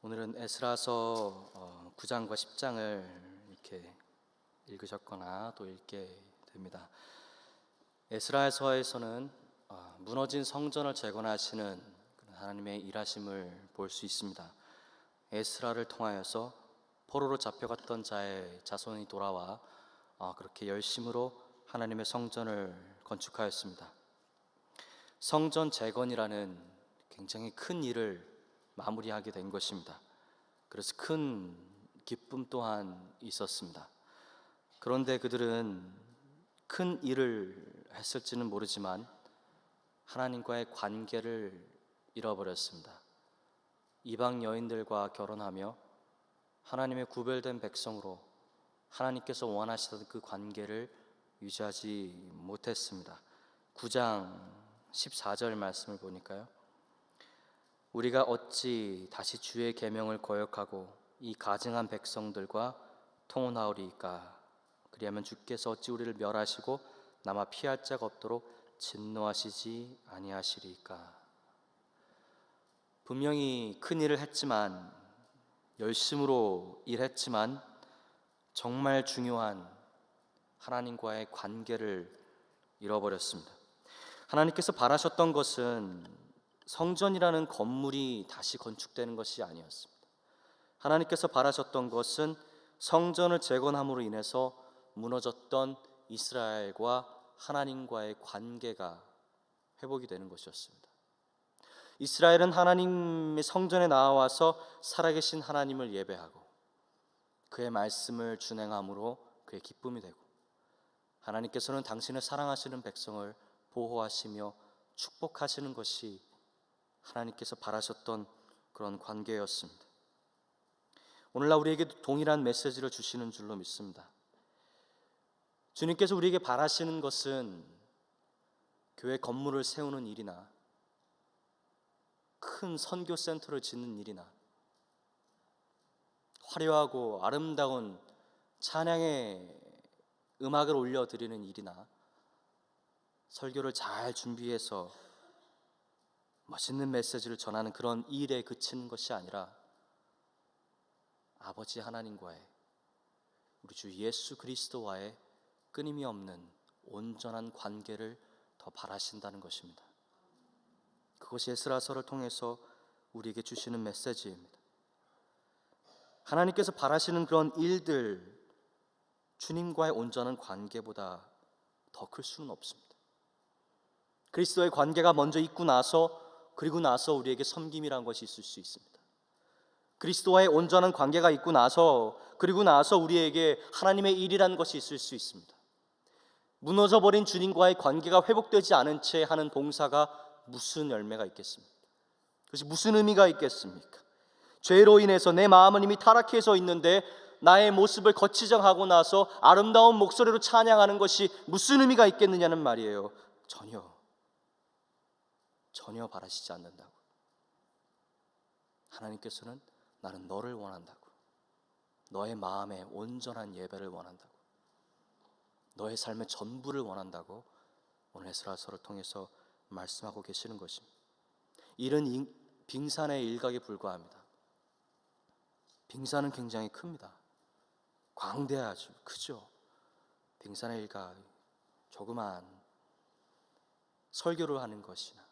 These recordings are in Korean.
오늘은 에스라서 9장과 10장을 이렇게 읽으셨거나 또 읽게 됩니다. 에스라서에서는 무너진 성전을 재건하시는 하나님의 일하심을 볼 수 있습니다. 에스라를 통하여서 포로로 잡혀갔던 자의 자손이 돌아와 그렇게 열심으로 하나님의 성전을 건축하였습니다. 성전 재건이라는 굉장히 큰 일을 마무리하게 된 것입니다. 그래서 큰 기쁨 또한 있었습니다. 그런데 그들은 큰 일을 했을지는 모르지만 하나님과의 관계를 잃어버렸습니다. 이방 여인들과 결혼하며 하나님의 구별된 백성으로 하나님께서 원하시던 그 관계를 유지하지 못했습니다. 9장 14절 말씀을 보니까요, 우리가 어찌 다시 주의 계명을 거역하고 이 가증한 백성들과 통혼하오리이까? 그리하면 주께서 어찌 우리를 멸하시고 남아 피할 자가 없도록 진노하시지 아니하시리이까? 분명히 큰 일을 했지만, 열심으로 일했지만 정말 중요한 하나님과의 관계를 잃어버렸습니다. 하나님께서 바라셨던 것은 성전이라는 건물이 다시 건축되는 것이 아니었습니다. 하나님께서 바라셨던 것은 성전을 재건함으로 인해서 무너졌던 이스라엘과 하나님과의 관계가 회복이 되는 것이었습니다. 이스라엘은 하나님의 성전에 나와서 살아계신 하나님을 예배하고 그의 말씀을 준행함으로 그의 기쁨이 되고, 하나님께서는 당신을 사랑하시는 백성을 보호하시며 축복하시는 것이 하나님께서 바라셨던 그런 관계였습니다. 오늘날 우리에게도 동일한 메시지를 주시는 줄로 믿습니다. 주님께서 우리에게 바라시는 것은 교회 건물을 세우는 일이나 큰 선교센터를 짓는 일이나 화려하고 아름다운 찬양의 음악을 올려드리는 일이나 설교를 잘 준비해서 멋있는 메시지를 전하는 그런 일에 그치는 것이 아니라 아버지 하나님과의, 우리 주 예수 그리스도와의 끊임이 없는 온전한 관계를 더 바라신다는 것입니다. 그것이 에스라서를 통해서 우리에게 주시는 메시지입니다. 하나님께서 바라시는 그런 일들, 주님과의 온전한 관계보다 더 클 수는 없습니다. 그리스도의 관계가 먼저 있고 나서, 그리고 나서 우리에게 섬김이라는 것이 있을 수 있습니다. 그리스도와의 온전한 관계가 있고 나서, 그리고 나서 우리에게 하나님의 일이라는 것이 있을 수 있습니다. 무너져버린 주님과의 관계가 회복되지 않은 채 하는 봉사가 무슨 열매가 있겠습니까? 그것이 무슨 의미가 있겠습니까? 죄로 인해서 내 마음은 이미 타락해서 있는데 나의 모습을 거치장하고 나서 아름다운 목소리로 찬양하는 것이 무슨 의미가 있겠느냐는 말이에요. 전혀 바라시지 않는다고. 하나님께서는 나는 너를 원한다고, 너의 마음의 온전한 예배를 원한다고, 너의 삶의 전부를 원한다고 오늘 에스라서를 통해서 말씀하고 계시는 것입니다. 일은 빙산의 일각에 불과합니다. 빙산은 굉장히 큽니다. 광대하죠. 크죠. 빙산의 일각, 조그만 설교를 하는 것이나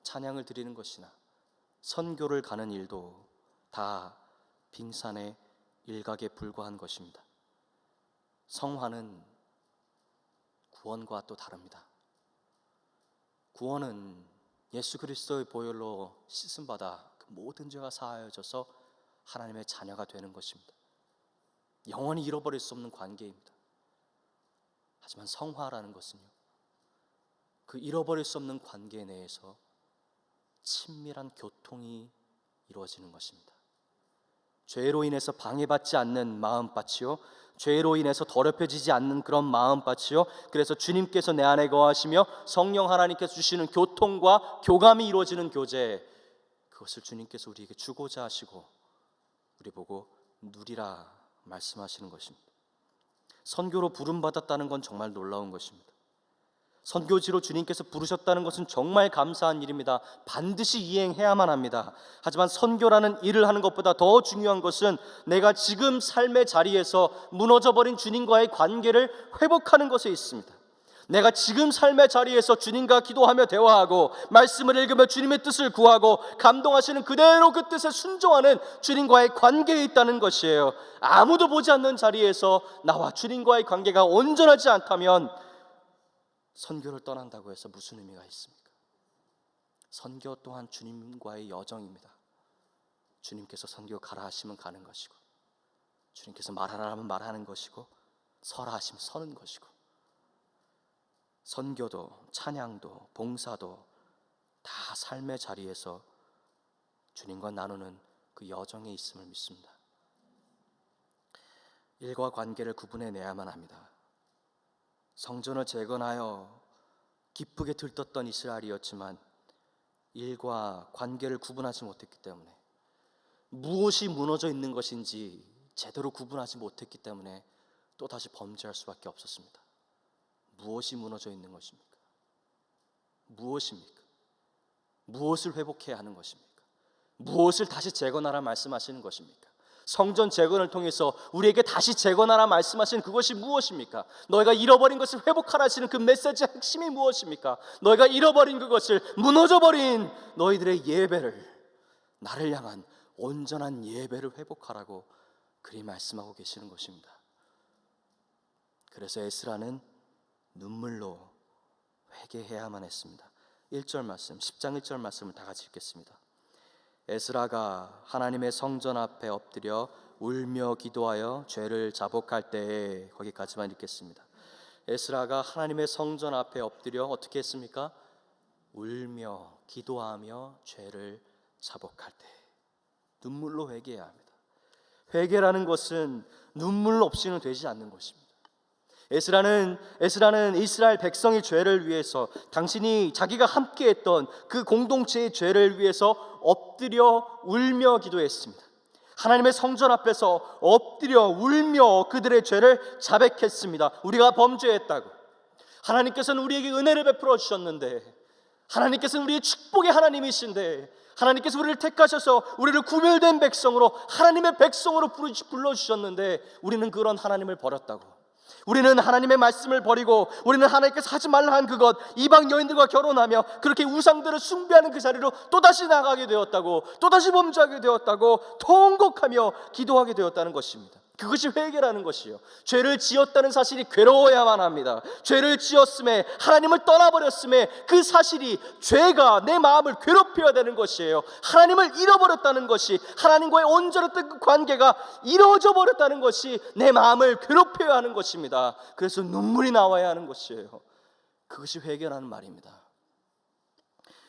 찬양을 드리는 것이나 선교를 가는 일도 다 빙산의 일각에 불과한 것입니다. 성화는 구원과 또 다릅니다. 구원은 예수 그리스도의 보혈로 씻음받아 그 모든 죄가 사하여져서 하나님의 자녀가 되는 것입니다. 영원히 잃어버릴 수 없는 관계입니다. 하지만 성화라는 것은요, 그 잃어버릴 수 없는 관계 내에서 친밀한 교통이 이루어지는 것입니다. 죄로 인해서 방해받지 않는 마음밭이요, 죄로 인해서 더럽혀지지 않는 그런 마음밭이요, 그래서 주님께서 내 안에 거하시며 성령 하나님께서 주시는 교통과 교감이 이루어지는 교제, 그것을 주님께서 우리에게 주고자 하시고 우리 보고 누리라 말씀하시는 것입니다. 선교로 부름받았다는 건 정말 놀라운 것입니다. 선교지로 주님께서 부르셨다는 것은 정말 감사한 일입니다. 반드시 이행해야만 합니다. 하지만 선교라는 일을 하는 것보다 더 중요한 것은 내가 지금 삶의 자리에서 무너져버린 주님과의 관계를 회복하는 것에 있습니다. 내가 지금 삶의 자리에서 주님과 기도하며 대화하고 말씀을 읽으며 주님의 뜻을 구하고 감동하시는 그대로 그 뜻에 순종하는 주님과의 관계에 있다는 것이에요. 아무도 보지 않는 자리에서 나와 주님과의 관계가 온전하지 않다면 선교를 떠난다고 해서 무슨 의미가 있습니까? 선교 또한 주님과의 여정입니다. 주님께서 선교 가라 하시면 가는 것이고, 주님께서 말하라 하면 말하는 것이고, 서라 하시면 서는 것이고, 선교도 찬양도 봉사도 다 삶의 자리에서 주님과 나누는 그 여정에 있음을 믿습니다. 일과 관계를 구분해내야만 합니다. 성전을 재건하여 기쁘게 들떴던 이스라엘이었지만 일과 관계를 구분하지 못했기 때문에, 무엇이 무너져 있는 것인지 제대로 구분하지 못했기 때문에 또다시 범죄할 수밖에 없었습니다. 무엇이 무너져 있는 것입니까? 무엇입니까? 무엇을 회복해야 하는 것입니까? 무엇을 다시 재건하라 말씀하시는 것입니까? 성전 재건을 통해서 우리에게 다시 재건하라 말씀하시는 그것이 무엇입니까? 너희가 잃어버린 것을 회복하라 하시는 그 메시지의 핵심이 무엇입니까? 너희가 잃어버린 그것을, 무너져버린 너희들의 예배를, 나를 향한 온전한 예배를 회복하라고 그리 말씀하고 계시는 것입니다. 그래서 에스라는 눈물로 회개해야만 했습니다. 1절 말씀, 10장 1절 말씀을 다 같이 읽겠습니다. 에스라가 하나님의 성전 앞에 엎드려 울며 기도하여 죄를 자복할 때에, 거기까지만 읽겠습니다. 에스라가 하나님의 성전 앞에 엎드려 어떻게 했습니까? 울며 기도하며 죄를 자복할 때 눈물로 회개해야 합니다. 회개라는 것은 눈물 없이는 되지 않는 것입니다. 에스라는 이스라엘 백성의 죄를 위해서, 당신이 자기가 함께했던 그 공동체의 죄를 위해서 엎드려 울며 기도했습니다. 하나님의 성전 앞에서 엎드려 울며 그들의 죄를 자백했습니다. 우리가 범죄했다고, 하나님께서는 우리에게 은혜를 베풀어 주셨는데, 하나님께서는 우리의 축복의 하나님이신데, 하나님께서 우리를 택하셔서 우리를 구별된 백성으로, 하나님의 백성으로 불러주셨는데 우리는 그런 하나님을 버렸다고, 우리는 하나님의 말씀을 버리고, 우리는 하나님께서 하지 말라 한 그것, 이방 여인들과 결혼하며 그렇게 우상들을 숭배하는 그 자리로 또다시 나가게 되었다고, 또다시 범죄하게 되었다고 통곡하며 기도하게 되었다는 것입니다. 그것이 회개라는 것이요, 죄를 지었다는 사실이 괴로워야만 합니다. 죄를 지었음에, 하나님을 떠나버렸음에 그 사실이, 죄가 내 마음을 괴롭혀야 되는 것이에요. 하나님을 잃어버렸다는 것이, 하나님과의 온전했던 그 관계가 이루어져 버렸다는 것이 내 마음을 괴롭혀야 하는 것입니다. 그래서 눈물이 나와야 하는 것이에요. 그것이 회개라는 말입니다.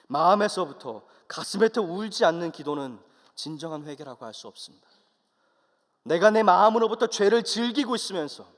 마음에서부터 가슴에부터 울지 않는 기도는 진정한 회개라고 할 수 없습니다. 내가 내 마음으로부터 죄를 즐기고 있으면서,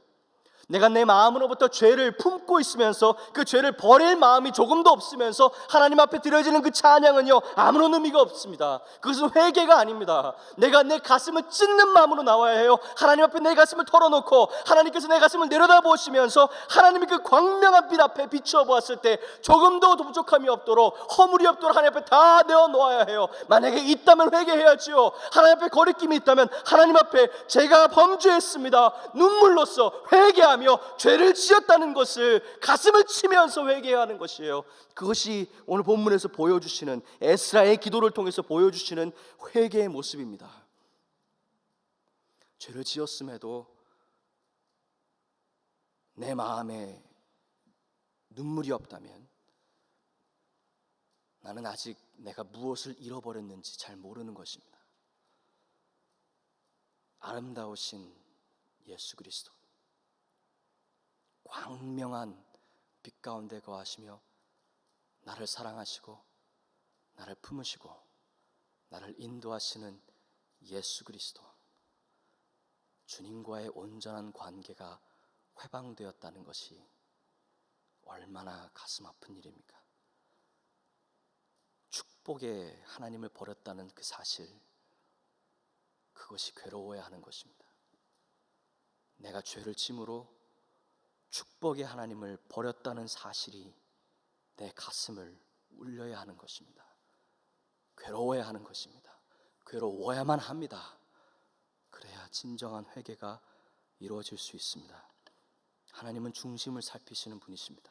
내가 내 마음으로부터 죄를 품고 있으면서 그 죄를 버릴 마음이 조금도 없으면서 하나님 앞에 드려지는 그 찬양은요, 아무런 의미가 없습니다. 그것은 회개가 아닙니다. 내가 내 가슴을 찢는 마음으로 나와야 해요. 하나님 앞에 내 가슴을 털어놓고 하나님께서 내 가슴을 내려다보시면서 하나님의 그 광명한 빛 앞에 비추어 보았을 때 조금도 부족함이 없도록, 허물이 없도록 하나님 앞에 다 내어놓아야 해요. 만약에 있다면 회개해야지요. 하나님 앞에 거리낌이 있다면 하나님 앞에 제가 범죄했습니다, 눈물로써 회개하며 죄를 지었다는 것을 가슴을 치면서 회개해야 하는 것이에요. 그것이 오늘 본문에서 보여주시는, 에스라의 기도를 통해서 보여주시는 회개의 모습입니다. 죄를 지었음에도 내 마음에 눈물이 없다면 나는 아직 내가 무엇을 잃어버렸는지 잘 모르는 것입니다. 아름다우신 예수 그리스도, 광명한 빛 가운데 거하시며 나를 사랑하시고 나를 품으시고 나를 인도하시는 예수 그리스도, 주님과의 온전한 관계가 회방되었다는 것이 얼마나 가슴 아픈 일입니까? 축복의 하나님을 버렸다는 그 사실, 그것이 괴로워야 하는 것입니다. 내가 죄를 짐으로 축복의 하나님을 버렸다는 사실이 내 가슴을 울려야 하는 것입니다. 괴로워야 하는 것입니다. 괴로워야만 합니다. 그래야 진정한 회개가 이루어질 수 있습니다. 하나님은 중심을 살피시는 분이십니다.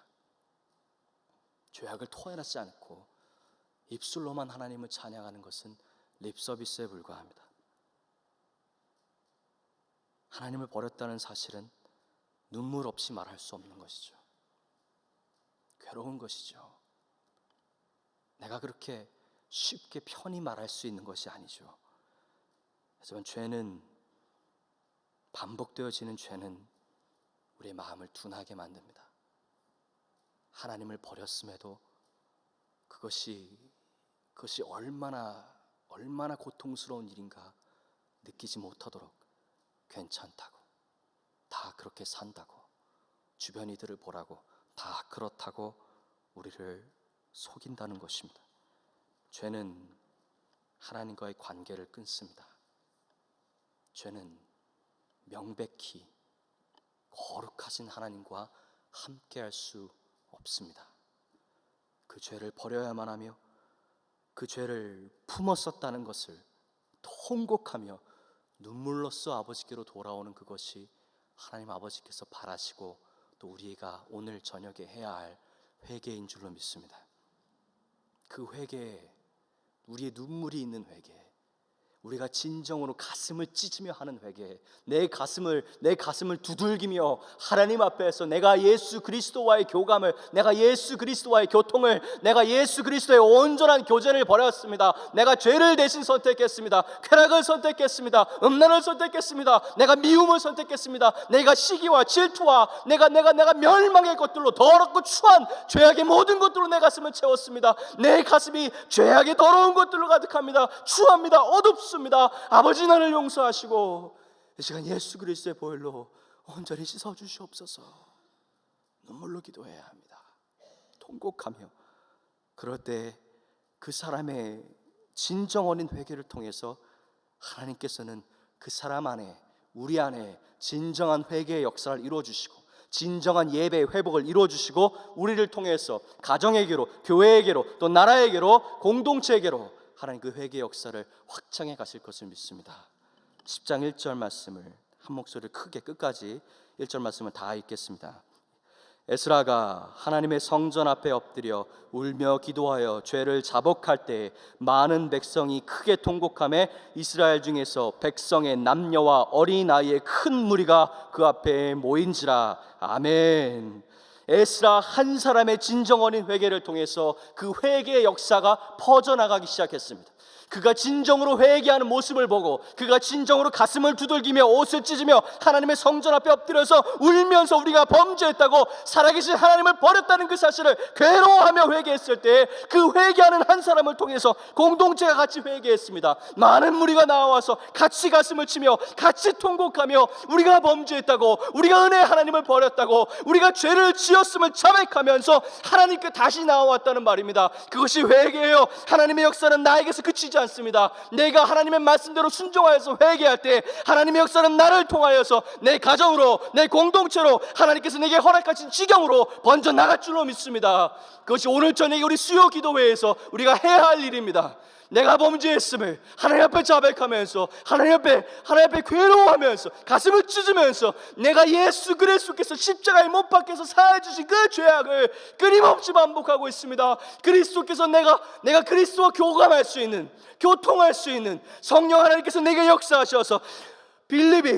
죄악을 토해내지 않고 입술로만 하나님을 찬양하는 것은 립서비스에 불과합니다. 하나님을 버렸다는 사실은 눈물 없이 말할 수 없는 것이죠. 괴로운 것이죠. 내가 그렇게 쉽게 편히 말할 수 있는 것이 아니죠. 하지만 죄는, 반복되어지는 죄는 우리의 마음을 둔하게 만듭니다. 하나님을 버렸음에도 그것이 얼마나 고통스러운 일인가 느끼지 못하도록 괜찮다고, 다 그렇게 산다고, 주변 이들을 보라고 다 그렇다고 우리를 속인다는 것입니다. 죄는 하나님과의 관계를 끊습니다. 죄는 명백히 거룩하신 하나님과 함께할 수 없습니다. 그 죄를 버려야만 하며 그 죄를 품었었다는 것을 통곡하며 눈물로써 아버지께로 돌아오는 그것이 하나님 아버지께서 바라시고 또 우리가 오늘 저녁에 해야 할 회개인 줄로 믿습니다. 그 회개에 우리의 눈물이 있는 회개, 우리가 진정으로 가슴을 찢으며 하는 회개, 내 가슴을 두들기며 하나님 앞에서 내가 예수 그리스도와의 교감을, 내가 예수 그리스도와의 교통을, 내가 예수 그리스도의 온전한 교제를 버렸습니다. 내가 죄를 대신 선택했습니다. 쾌락을 선택했습니다. 음란을 선택했습니다. 내가 미움을 선택했습니다. 내가 시기와 질투와 내가 멸망의 것들로 더럽고 추한 죄악의 모든 것들로 내 가슴을 채웠습니다. 내 가슴이 죄악의 더러운 것들로 가득합니다. 추합니다. 어둡습니다. 아버지, 나를 용서하시고 이 시간 예수 그리스도의 보혈로 온전히 씻어 주시옵소서. 눈물로 기도해야 합니다. 통곡하며. 그럴 때 그 사람의 진정 어린 회개를 통해서 하나님께서는 그 사람 안에, 우리 안에 진정한 회개의 역사를 이루어 주시고 진정한 예배의 회복을 이루어 주시고 우리를 통해서 가정에게로, 교회에게로, 또 나라에게로, 공동체에게로 하나님 그 회개의 역사를 확장해 가실 것을 믿습니다. 10장 1절 말씀을 한 목소리를 크게 끝까지 1절 말씀을 다 읽겠습니다. 에스라가 하나님의 성전 앞에 엎드려 울며 기도하여 죄를 자복할 때 많은 백성이 크게 통곡하며 이스라엘 중에서 백성의 남녀와 어린아이의 큰 무리가 그 앞에 모인지라. 아멘. 에스라 한 사람의 진정 어린 회개를 통해서 그 회개의 역사가 퍼져나가기 시작했습니다. 그가 진정으로 회개하는 모습을 보고 그가 진정으로 가슴을 두들기며 옷을 찢으며 하나님의 성전 앞에 엎드려서 울면서 우리가 범죄했다고, 살아계신 하나님을 버렸다는 그 사실을 괴로워하며 회개했을 때 그 회개하는 한 사람을 통해서 공동체가 같이 회개했습니다. 많은 무리가 나와서 같이 가슴을 치며 같이 통곡하며 우리가 범죄했다고, 우리가 은혜의 하나님을 버렸다고, 우리가 죄를 지었음을 자백하면서 하나님께 다시 나와왔다는 말입니다. 그것이 회개예요. 하나님의 역사는 나에게서 그치지 않습니다. 내가 하나님의 말씀대로 순종하여서 회개할 때 하나님의 역사는 나를 통하여서 내 가정으로, 내 공동체로, 하나님께서 내게 허락하신 지경으로 번져 나갈 줄로 믿습니다. 그것이 오늘 저녁에 우리 수요 기도회에서 우리가 해야 할 일입니다. 내가 범죄했음을 하나님 앞에 자백하면서 하나님 앞에 괴로워하면서 가슴을 찢으면서 내가 예수 그리스도께서 십자가에 못 박혀서 사해 주신 그 죄악을 끊임없이 반복하고 있습니다. 그리스도께서 내가 그리스도와 교감할 수 있는, 교통할 수 있는 성령 하나님께서 내게 역사하셔서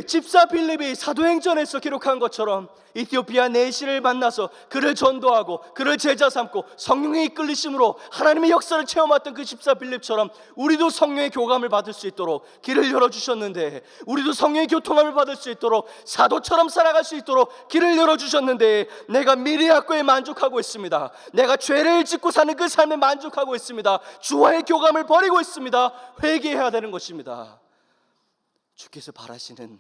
집사 빌립이 사도행전에서 기록한 것처럼 이티오피아 내시를 만나서 그를 전도하고 그를 제자 삼고 성령의 이끌리심으로 하나님의 역사를 체험했던 그 집사 빌립처럼 우리도 성령의 교감을 받을 수 있도록 길을 열어주셨는데, 우리도 성령의 교통함을 받을 수 있도록 사도처럼 살아갈 수 있도록 길을 열어주셨는데, 내가 미리학교에 만족하고 있습니다. 내가 죄를 짓고 사는 그 삶에 만족하고 있습니다. 주와의 교감을 버리고 있습니다. 회개해야 되는 것입니다. 주께서 바라시는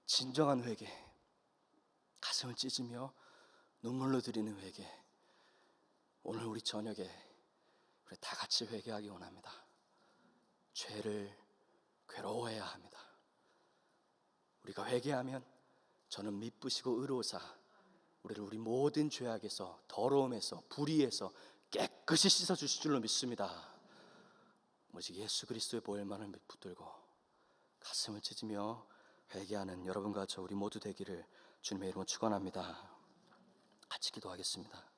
진정한 회개, 가슴을 찢으며 눈물로 드리는 회개, 오늘 우리 저녁에 우리 다 같이 회개하기 원합니다. 죄를 괴로워해야 합니다. 우리가 회개하면 저는 미쁘시고 의로우사 우리를 우리 모든 죄악에서, 더러움에서, 불의에서 깨끗이 씻어 주실 줄로 믿습니다. 오직 예수 그리스도의 보혈만을 붙들고 가슴을 찢으며 회개하는 여러분과 저 우리 모두 되기를 주님의 이름으로 축원합니다. 같이 기도하겠습니다.